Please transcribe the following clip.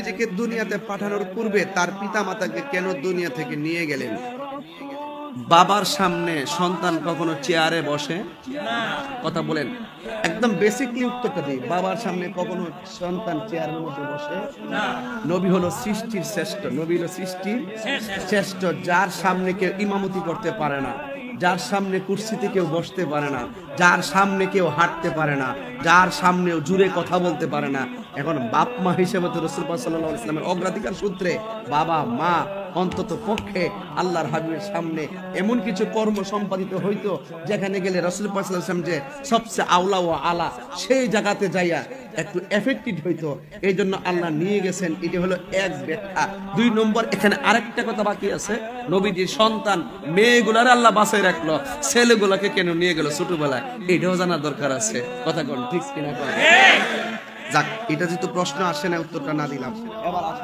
নবীজিকে দুনিয়াতে পাঠানোর পূর্বে তার পিতামাতাকে কেন দুনিয়া থেকে নিয়ে গেলেন? বাবার সামনে সন্তান কখনো চেয়ারে বসে না। কথা বলেন, একদম বেসিকলি উত্তরটা দিই। বাবার সামনে কখনো সন্তান চেয়ারের মধ্যে বসে না। নবী হলো সৃষ্টির শ্রেষ্ঠ, নবী হলো সৃষ্টির শ্রেষ্ঠ, যার সামনে কেউ ইমামতি করতে পারে না, যার সামনে কুরসিতে কেউ বসতে পারে না, যার সামনে কেউ হাঁটতে পারে না, যার সামনেও জুড়ে কথা বলতে পারে না। এখন বাপ মা হিসেবে তো রাসূল পাক সাল্লাল্লাহু আলাইহি ওয়াসাল্লামের অগ্রাধিকার সূত্রে বাবা মা অন্তত পক্ষে আল্লাহর হাবিবের সামনে এমন কিছু কর্ম সম্পাদিত হইতো যেখানে গেলে রাসূল পাক সাল্লাল্লাহু আলাইহি ওয়াসাল্লাম যে সবচেয়ে আওলা ও আলা সেই জায়গাতে যাইয়া একটু এফেক্টেড হইতো, এই জন্য আল্লাহ নিয়ে গেছেন। এটা হলো এক ব্যাখ্যা। 2 নম্বর, এখানে আরেকটা কথা বাকি আছে। নবীজির সন্তান মেয়েগুলার আল্লাহ বাঁচাই রাখলো, ছেলেগুলাকে কেন নিয়ে গেল ছোটবেলায়, এটাও জানা দরকার আছে। কথা কোন ঠিক কিনা? যাক, এটা যেহেতু প্রশ্ন আসে না, উত্তরটা না দিলাম। এবার আসেন।